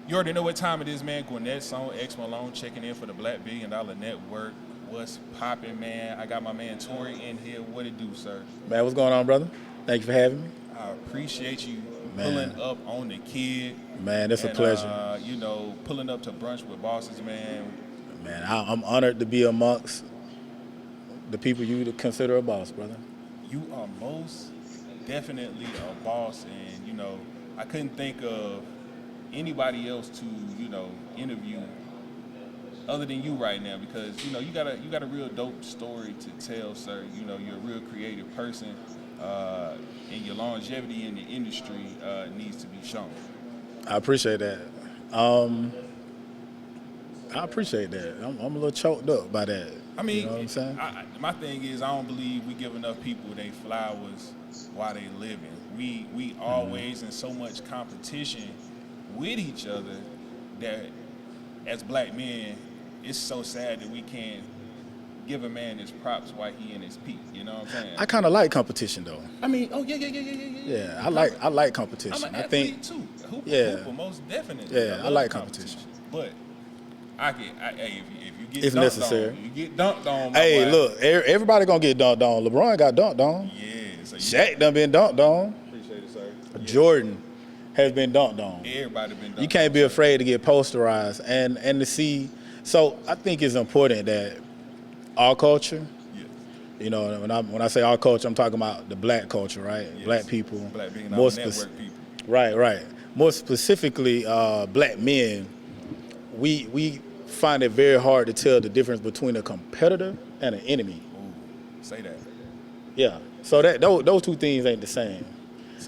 You already know what time it is, man. Gwinnett Song, X Malone checking in for the Black $1 Billion Network. What's popping, man? I got my man Tori in here. What it do, sir? Man, what's going on, brother? Thank you for having me. I appreciate you pulling up on the kid. Man, it's a pleasure. You know, pulling up to Brunch with Bosses, man. Man, I'm honored to be amongst the people you would consider a boss, brother. You are most definitely a boss, and, you know, I couldn't think of anybody else to, you know, interview other than you right now, because, you know, you got a real dope story to tell, sir. You know, you're a real creative person, and your longevity in the industry needs to be shown. I appreciate that. I'm a little choked up by that. I mean, you know what I'm saying? My thing is, I don't believe we give enough people their flowers while they living. We always in so much competition with each other that as black men, it's so sad that we can't give a man his props while he in his peak. You know what I'm saying? I kind of like competition, though. I mean, oh yeah. Yeah, I like competition. I'm an athlete think too. Hooper, most definitely. Yeah, I like competition. But hey, if you get if dunked necessary, on, you get dunked on. Hey, boy. look, everybody gonna get dunked on. LeBron got dunked on. Yeah, so Shaq done been dunked on. Appreciate it, sir. Jordan has been dunked on. Everybody been dunked on. You can't be afraid to get posterized and to see. So I think it's important that our culture, you know, when I say our culture, I'm talking about the black culture, right? Yes. Black people, black being more network people. Right. More specifically, black men, we find it very hard to tell the difference between a competitor and an enemy. Ooh, say that. Yeah. So those two things ain't the same.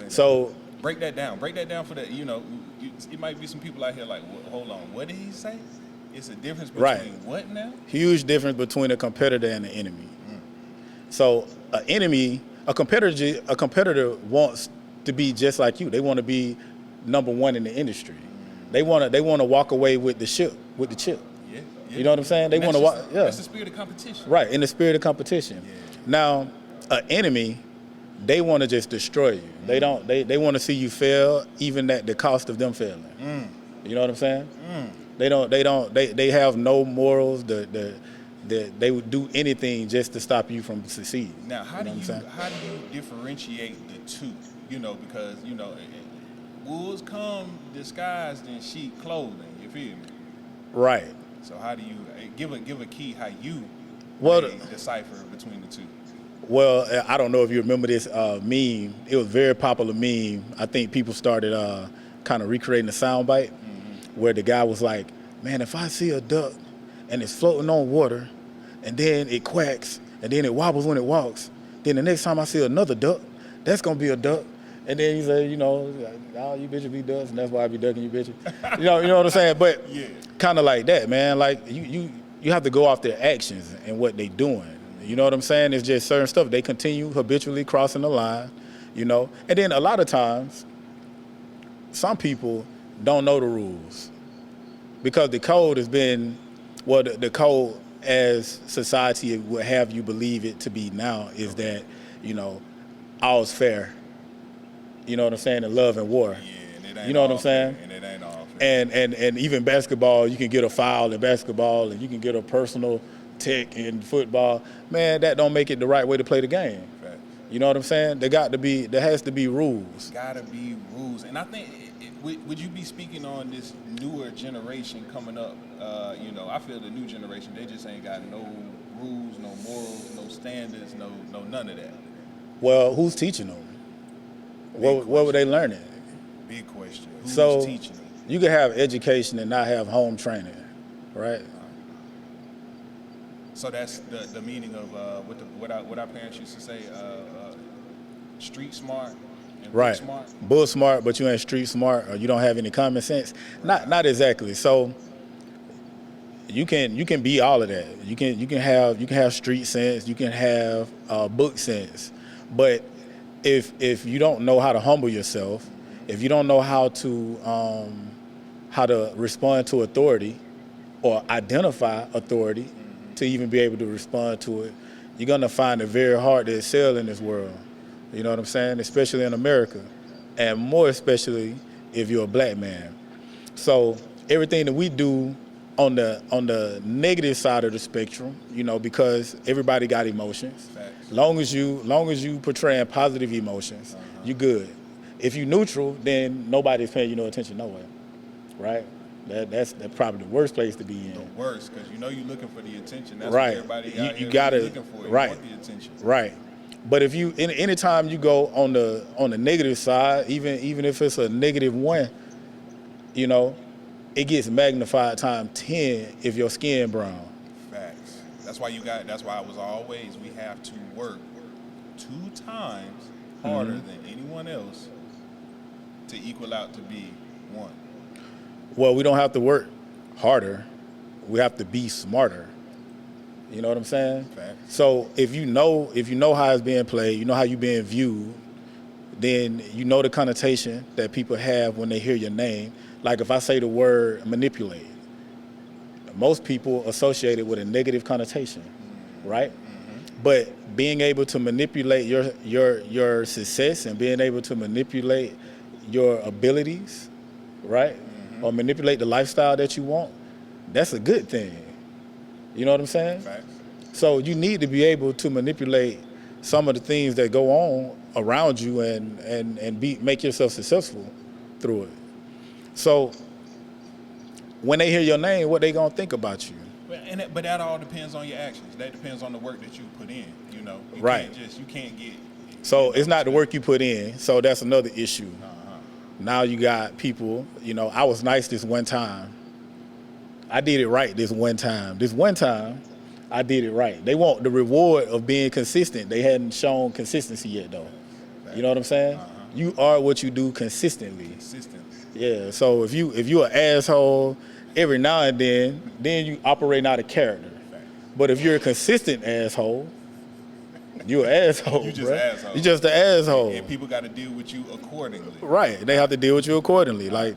So break that down. Break that down for the, you know, it might be some people out here like, hold on, what did he say? It's a difference between what now? Huge difference between a competitor and an enemy. So a competitor wants to be just like you. They want to be number one in the industry. They want to walk away with the chip. Yeah. You know what I'm saying? They want to walk. Yeah. That's the spirit of competition. Right, in the spirit of competition. Yeah. Now, an enemy, they want to just destroy you. They don't. They want to see you fail, even at the cost of them failing. You know what I'm saying? They have no morals. They would do anything just to stop you from succeeding. Now, how do you differentiate the two? You know, because, you know, wolves come disguised in sheep clothing. You feel me? Right. So how do you give a key how you decipher between the two? Well, I don't know if you remember this meme. It was a very popular meme. I think people started kind of recreating the soundbite where the guy was like, man, if I see a duck and it's floating on water and then it quacks and then it wobbles when it walks, then the next time I see another duck, that's going to be a duck. And then he said, you know, all you bitches be ducks and that's why I be ducking you bitches. you know what I'm saying? But kind of like that, man. Like you have to go off their actions and what they doing. You know what I'm saying? It's just certain stuff. They continue habitually crossing the line, you know. And then a lot of times, some people don't know the rules because the code has been, well, the code as society would have you believe it to be now is that, you know, all's fair. You know what I'm saying? In love and war. Yeah, and it ain't you know what I'm saying? And it ain't all fair. And even basketball, you can get a foul in basketball and you can get a personal tech in football. Man, that don't make it the right way to play the game. Fact. You know what I'm saying? There has to be rules. Gotta be rules. And I think, would you be speaking on this newer generation coming up? You know, I feel the new generation, they just ain't got no rules, no morals, no standards, no none of that. Well, who's teaching them? What were they learning? Big question. Who's teaching them? You can have education and not have home training, right? So that's the meaning of what our parents used to say, street smart and book smart. Book smart, but you ain't street smart, or you don't have any common sense. Right. Not exactly. So you can be all of that. You can have street sense. You can have book sense, but if you don't know how to humble yourself, if you don't know how to respond to authority or identify authority to even be able to respond to it, you're gonna find it very hard to excel in this world. You know what I'm saying? Especially in America, and more especially if you're a black man. So everything that we do on the negative side of the spectrum, you know, because everybody got emotions. Facts. Long as you portraying positive emotions, you good. If you neutral, then nobody's paying you no attention nowhere, right? That's probably the worst place to be in. The worst, because you know you're looking for the attention. That's Right. what everybody You- out you here gotta- is looking for. You right. want the attention. Right. But if you anytime you go on the negative side, even if it's a -1, you know, it gets magnified times 10 if your skin brown. Facts. That's why I was always, we have to work 2 times harder than anyone else to equal out to be 1. Well, we don't have to work harder. We have to be smarter. You know what I'm saying? Facts. So if you know how it's being played, you know how you're being viewed, then you know the connotation that people have when they hear your name. Like if I say the word manipulate, most people associate it with a negative connotation, right? But being able to manipulate your success and being able to manipulate your abilities, right? Or manipulate the lifestyle that you want, that's a good thing. You know what I'm saying? Facts. So you need to be able to manipulate some of the things that go on around you and make yourself successful through it. So when they hear your name, what they gonna think about you? But that all depends on your actions. That depends on the work that you put in. You know, Right. You can't get. So it's not the work you put in. So that's another issue. Now you got people, you know, I was nice this one time. I did it right this one time. This one time, I did it right. They want the reward of being consistent. They hadn't shown consistency yet, though. You know what I'm saying? You are what you do consistently. Consistently. Yeah. So if you an asshole every now and then you operating out of character. But if you're a consistent asshole, you're an asshole. You just bruh. asshole. You just an asshole. And people got to deal with you accordingly. Right. They have to deal with you accordingly. Like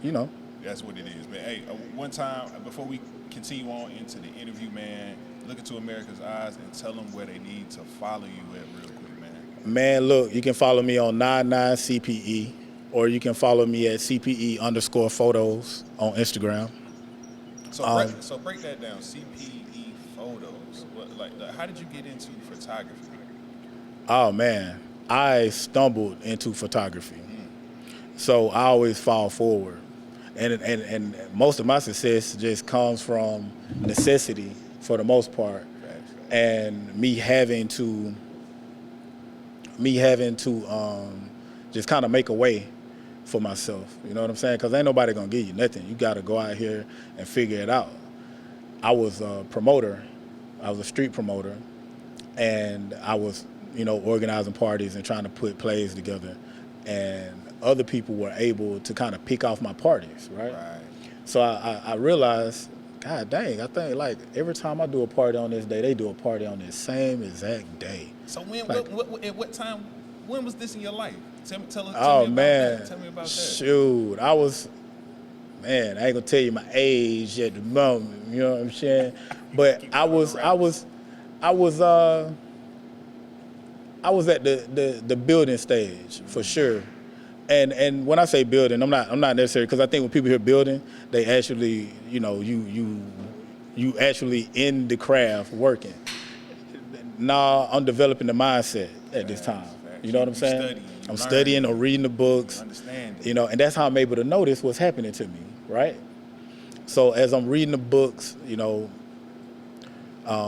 you know. That's what it is. But hey, one time before we continue on into the interview, man, look into America's eyes and tell them where they need to follow you at real quick, man. Man, look, you can follow me on 99CPE, or you can follow me at CPE_photos on Instagram. So break that down. CPE photos. How did you get into photography? Oh man, I stumbled into photography. So I always fall forward. And most of my success just comes from necessity for the most part. And me having to just kind of make a way for myself. You know what I'm saying? Because ain't nobody gonna give you nothing. You got to go out here and figure it out. I was a promoter. I was a street promoter, and I was, you know, organizing parties and trying to put plays together. And other people were able to kind of pick off my parties, right? So I realized, God dang, I think like every time I do a party on this day, they do a party on this same exact day. So when, Like- at what time, when was this in your life? Tell me Oh about man, that. Tell me about that. shoot, I ain't gonna tell you my age at the moment. You know what I'm saying? But I was at the building stage for sure. And when I say building, I'm not necessarily, because I think when people hear building, they actually, you know, you actually in the craft working. Nah, I'm developing the mindset at this time. You know what I'm saying? I'm studying or reading the books. Understand it. You know, and that's how I'm able to notice what's happening to me, right? So as I'm reading the books, you know,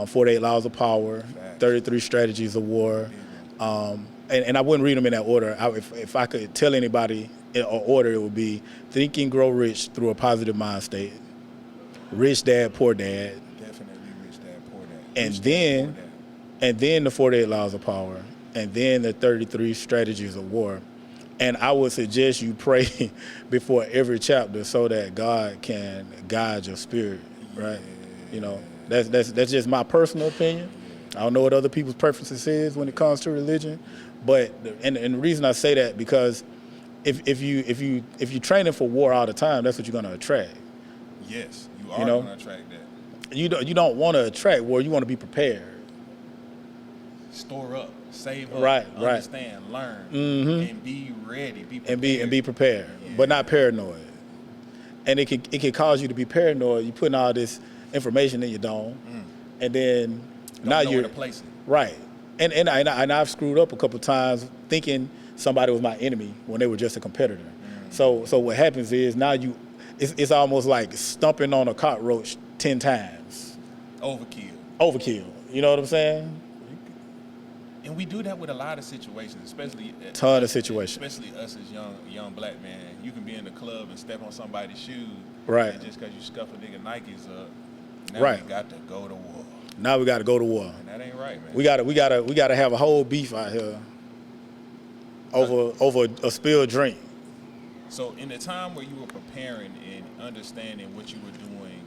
48 Laws of Power, 33 Strategies of War, and I wouldn't read them in that order. If I could tell anybody in order, it would be Think and Grow Rich Through a Positive Mind State, Rich Dad, Poor Dad, Definitely Rich Dad, Poor Dad. and Rich Dad, Poor Dad. then the 48 Laws of Power, and then the 33 Strategies of War. And I would suggest you pray before every chapter so that God can guide your spirit, right? You know, that's just my personal opinion. I don't know what other people's preferences is when it comes to religion, but and the reason I say that, because if you're training for war all the time, that's what you're gonna attract. Yes, you are You know? going to attract that. You don't want to attract war. You want to be prepared. Store up, save up, Right. understand, learn, and be ready. Be prepared. And be prepared, Yeah. but not paranoid. and it can cause you to be paranoid. You putting all this information in your dome, and then Don't now know you're where to place it. right. And I've screwed up a couple times thinking somebody was my enemy when they were just a competitor. So what happens is now it's almost like stumping on a cockroach 10 times. Overkill. You know what I'm saying? And we do that with a lot of situations, especially Ton of situations. Especially us as young black men. You can be in the club and step on somebody's shoes, Right. And just because you scuff a nigga Nikes up, now Right. we got to go to war. Now we got to go to war. And that ain't right, man. We got to have a whole beef out here over a spilled drink. So in the time where you were preparing and understanding what you were doing,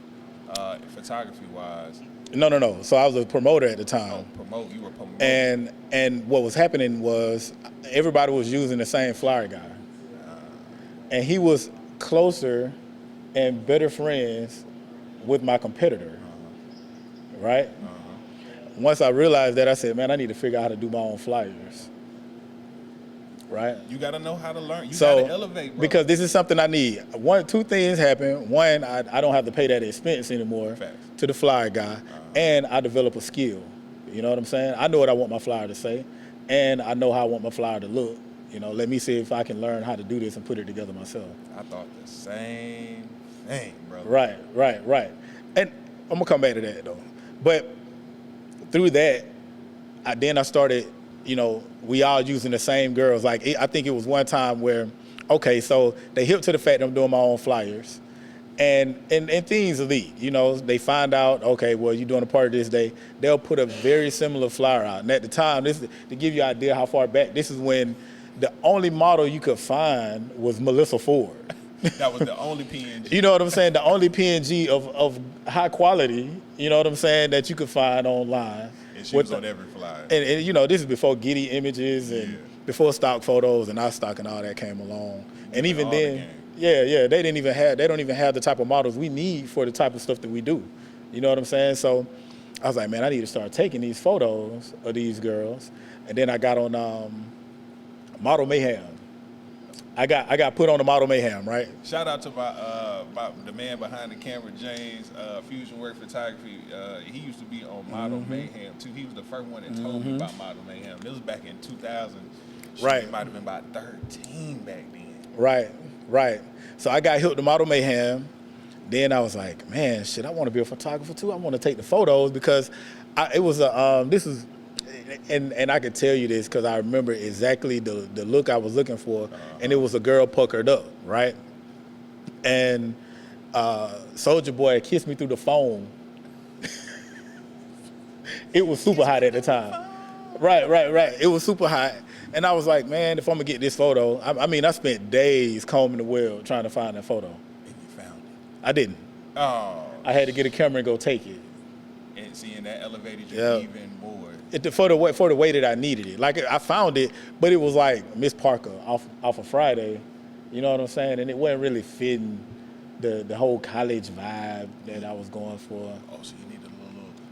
photography-wise. No. So I was a promoter at the time. You were promoting. And what was happening was everybody was using the same flyer guy. And he was closer and better friends with my competitor. Right? Once I realized that, I said, man, I need to figure out how to do my own flyers. Right? You got to know how to learn. You So, got to elevate, bro. because this is something I need. Two things happen. One, I don't have to pay that expense anymore to the flyer guy, and I develop a skill. You know what I'm saying? I know what I want my flyer to say, and I know how I want my flyer to look. You know, let me see if I can learn how to do this and put it together myself. I thought the same thing, brother. Right. And I'm going to come back to that, though. But through that, I started, we all using the same girls. Like, I think it was one time where, okay, so they hip to the fact that I'm doing my own flyers. And things elite, they find out, okay, well, you're doing a party this day. They'll put a very similar flyer out. And at the time, to give you an idea how far back, this is when the only model you could find was Melissa Ford. That was the only PNG. You know what I'm saying? The only PNG of high quality, you know what I'm saying, that you could find online. And she was on every flyer. And this is before Getty Images and before stock photos and iStock and all that came along. And even then, they don't even have the type of models we need for the type of stuff that we do. You know what I'm saying? So I was like, man, I need to start taking these photos of these girls. And then I got on Model Mayhem. I got put on the Model Mayhem, right? Shout out to the man behind the camera, James, Fusion Work Photography. He used to be on Model Mayhem too. He was the first one that told me about Model Mayhem. This was back in 2000. Right. It might have been about 13 back then. Right. So I got hooked to Model Mayhem. Then I was like, man, shit, I want to be a photographer too. I want to take the photos because it was and I could tell you this because I remember exactly the look I was looking for, and it was a girl puckered up, right? And Soulja Boy kissed me through the phone. It was super hot at the time. Right. It was super hot. And I was like, man, if I'm going to get this photo, I spent days combing the world trying to find that photo. And you found it. I didn't. Oh. I had to get a camera and go take it. And seeing that elevated you even more. For the way that I needed it. Like, I found it, but it was like Miss Parker off of Friday. You know what I'm saying? And it wasn't really fitting the whole college vibe that I was going for. Oh, so you needed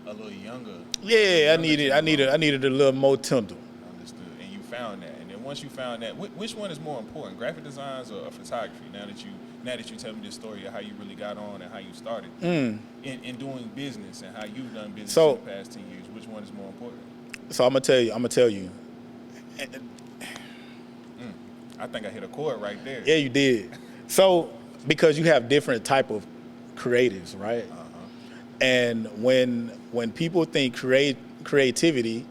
a little younger. Yeah, I needed a little more tender. Understood. And you found that. And then once you found that, which one is more important, graphic designs or photography? Now that you tell me this story of how you really got on and how you started in doing business and how you've done business in the past 10 years, which one is more important? So I'm gonna tell you. I think I hit a chord right there. Yeah, you did. So because you have different type of creatives, right? And when people think creativity,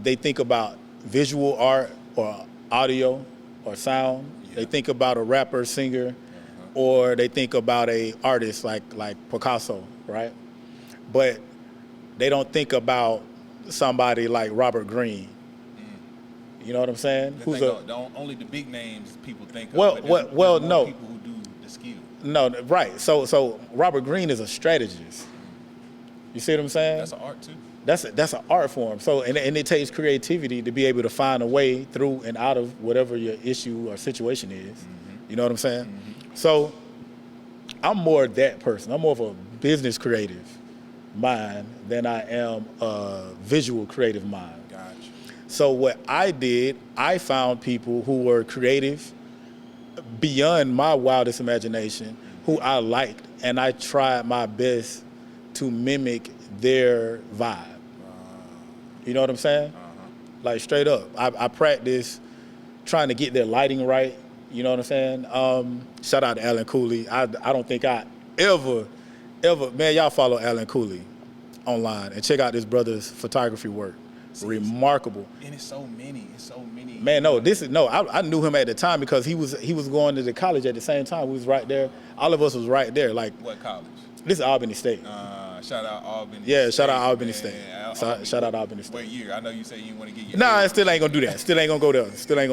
they think about visual art or audio or sound. Yeah. They think about a rapper, singer, or they think about a artist like Picasso, right? But they don't think about somebody like Robert Greene. You know what I'm saying? Only the big names people think of. No. People who do the skill. No, right. So Robert Greene is a strategist. You see what I'm saying? That's an art too. That's an art form. So and it takes creativity to be able to find a way through and out of whatever your issue or situation is. You know what I'm saying? So I'm more that person. I'm more of a business creative mind than I am a visual creative mind. Gotcha. So what I did, I found people who were creative beyond my wildest imagination, who I liked, and I tried my best to mimic their vibe. You know what I'm saying? Like straight up. I practiced trying to get their lighting right. You know what I'm saying? Shout out to Alan Cooley. I don't think I ever, man, y'all follow Alan Cooley online and check out this brother's photography work. Remarkable. And it's so many. Man, I knew him at the time because he was going to the college at the same time. We was right there. All of us was right there. Like, what college? This is Albany State. Shout out Albany. Yeah, State, shout out Albany State. Shout out Albany State. What year? I know you say you want to get your. Nah, I still ain't gonna do that. Still ain't gonna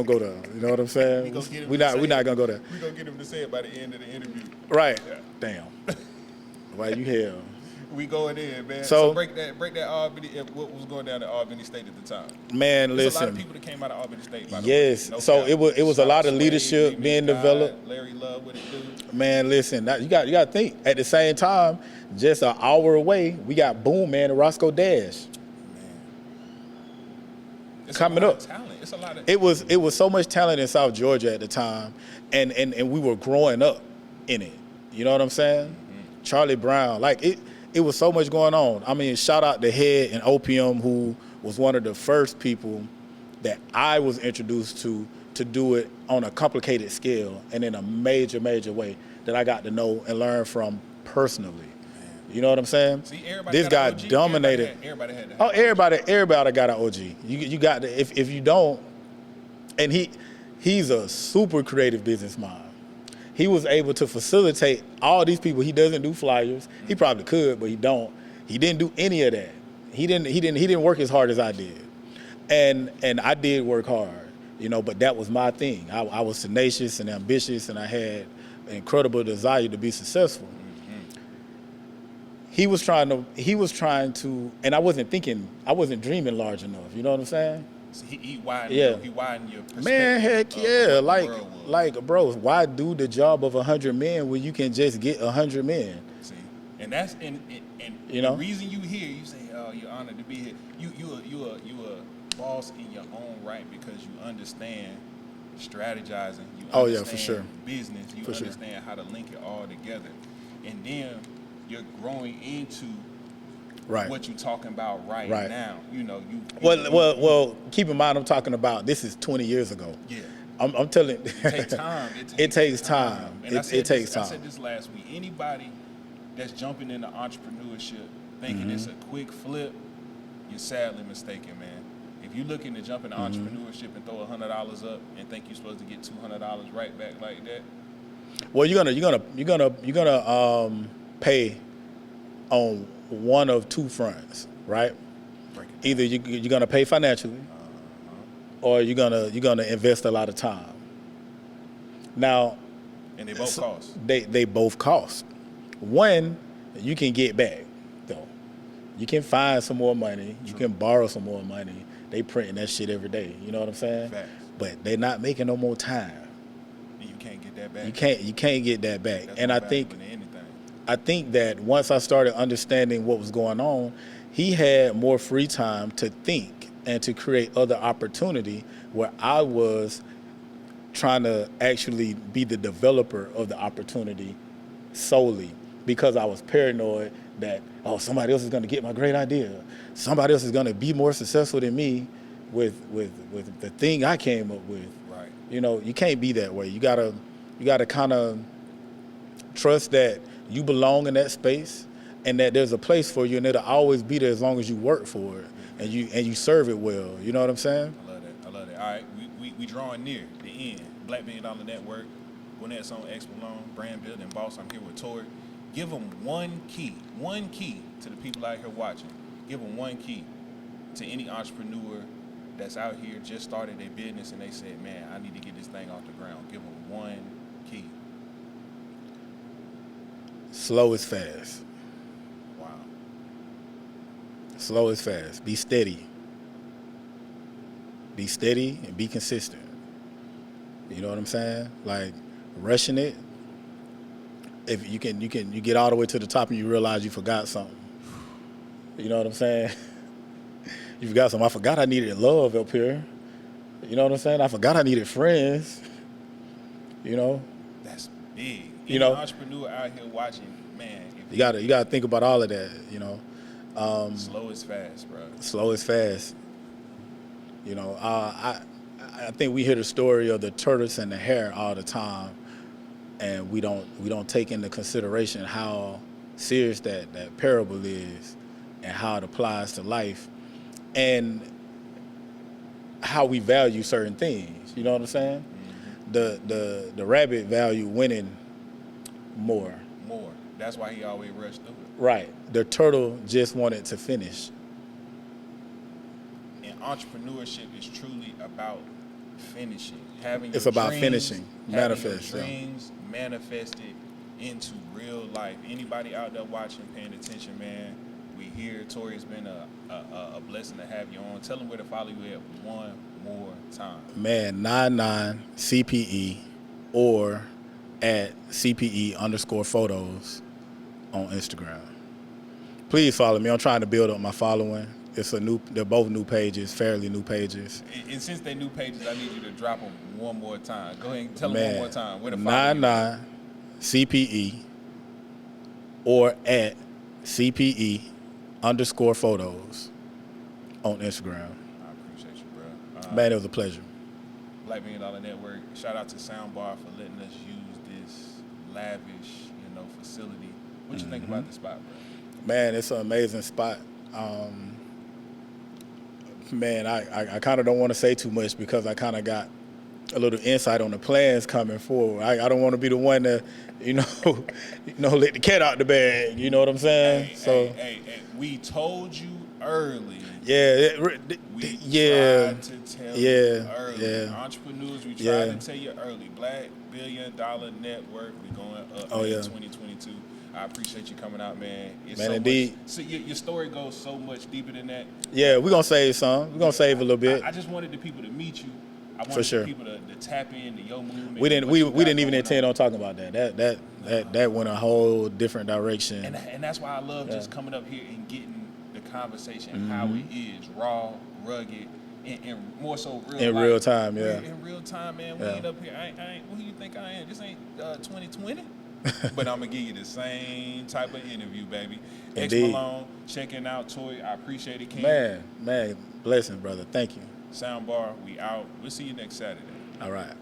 go there. You know what I'm saying? We not gonna go there. We gonna get him to say it by the end of the interview. Right. Yeah. Damn. Why you here? We going in, man. So break that Albany. What was going down at Albany State at the time? Man, There's listen. a lot of people that came out of Albany State. By the yes. way. No So doubt. it was a lot of Sway, leadership being developed. Larry Love, what it do? Man, listen. You got to think. At the same time, just an hour away, we got Boom Man and Roscoe Dash. It's coming a lot up. Of talent. It's a lot of. It was so much talent in South Georgia at the time, and we were growing up in it. You know what I'm saying? Mm-hmm. Charlie Brown, like it was so much going on. I mean, shout out to Head and Opium, who was one of the first people that I was introduced to do it on a complicated scale and in a major way that I got to know and learn from personally. You know what I'm saying? See, everybody this got guy OG. dominated. Everybody had that. Oh, everybody got an OG. You got to, if you don't, and he's a super creative business mind. He was able to facilitate all these people. He doesn't do flyers. He probably could, but he don't. He didn't do any of that. He didn't work as hard as I did, and I did work hard, you know. But that was my thing. I was tenacious and ambitious, and I had an incredible desire to be successful. He was trying to, and I wasn't dreaming large enough. You know what I'm saying? So he widened. Yeah. He widened your perspective. Man, heck yeah! Like Bro, why do the job of 100 men when you can just get 100 men? See, and that's and you know, the reason you here, you say, "Oh, you're honored to be here." You a boss in your own right because you understand strategizing. You understand for sure. Business. You understand how to link it all together, and then you're growing into what you're talking about right now. You know, Well, keep in mind, I'm talking about this is 20 years ago. Yeah. I'm telling you. It takes time. It takes time. And It takes time. I said this last week. Anybody that's jumping into entrepreneurship thinking it's a quick flip, you're sadly mistaken, man. If you're looking to jump into entrepreneurship and throw $100 up and think you're supposed to get $200 right back like that, well, you're gonna pay on one of two fronts, right? Either you're gonna pay financially, or you're gonna invest a lot of time. Now, and they both cost. They both cost. One, you can get back though. You can find some more money. You can borrow some more money. They printing that shit every day. You know what I'm saying? Facts. But they're not making no more time. And you can't get that back. You can't get that back. That's and I think that once I started understanding what was going on, he had more free time to think and to create other opportunity where I was trying to actually be the developer of the opportunity solely because I was paranoid that, somebody else is going to get my great idea. Somebody else is going to be more successful than me with the thing I came up with. Right. You know, you can't be that way. You gotta kind of trust that you belong in that space and that there's a place for you and it'll always be there as long as you work for it and you serve it well. You know what I'm saying? I love that. All right, we drawing near the end. Black $1 Billion Network, Gwinnett's on Expelon, Brand Building Boss. I'm here with Tori. Give them one key to the people out here watching. Give them one key to any entrepreneur that's out here just started their business and they said, man, I need to get this thing off the ground. Give them one key. Slow is fast. Wow. Slow is fast. Be steady. Be steady and be consistent. You know what I'm saying? Like rushing it. If you get all the way to the top and you realize you forgot something. You know what I'm saying? You forgot something. I forgot I needed love up here. You know what I'm saying? I forgot I needed friends. You know? That's big. You know, entrepreneur out here watching, man, if you gotta think about all of that. You know, slow is fast, bro. slow is fast. You know, I think we hear the story of the tortoise and the hare all the time, and we don't take into consideration how serious that parable is, and how it applies to life, and how we value certain things. You know what I'm saying? The rabbit value winning more. More. That's why he always rushed through it. Right. The turtle just wanted to finish. And entrepreneurship is truly about finishing, having It's your about dreams, finishing, having manifest, your yeah. dreams manifested into real life. Anybody out there watching, paying attention, man, we here. Tori, it's been a blessing to have you on. Tell them where to follow you at one more time. Man, 99 CPE or at CPE_photos on Instagram. Please follow me. I'm trying to build up my following. They're both new pages, fairly new pages. And since they're new pages, I need you to drop them one more time. Go ahead and tell them Man, one more time where to follow you. 99 CPE or at CPE_photos on Instagram. I appreciate you, bro. Man, it was a pleasure. Black $1 Million Network. Shout out to Soundbar for letting us use this lavish, facility. What you think about the spot, bro? Man, it's an amazing spot. Man, I kind of don't want to say too much because I kind of got a little insight on the plans coming forward. I don't want to be the one to, let the cat out the bag. You know what I'm saying? Hey, we told you early. Yeah, We yeah, tried to tell you early. yeah. Entrepreneurs, we tried Yeah. to tell you early. Black $1 Billion Network, we going up Oh, in yeah. 2022. I appreciate you coming out, man. It's Man, so indeed. Much, so your story goes so much deeper than that. Yeah, we're gonna save some. We're gonna save a little bit. I just wanted the people to meet you. I wanted For sure. the people to tap into your movement. We didn't what you got even going intend on talking about that. That went a whole different direction. And that's why I love just coming up here and getting the conversation how it is, raw, rugged, and more so real In life. real time, yeah. In real time, man. We Yeah. ain't up here. I ain't. What do you think I am? This ain't 2020. But I'm gonna give you the same type of interview, baby. X Indeed. Malone, checking out Toy. I appreciate it, King. Man, blessing, brother. Thank you. Soundbar, we out. We'll see you next Saturday. All right.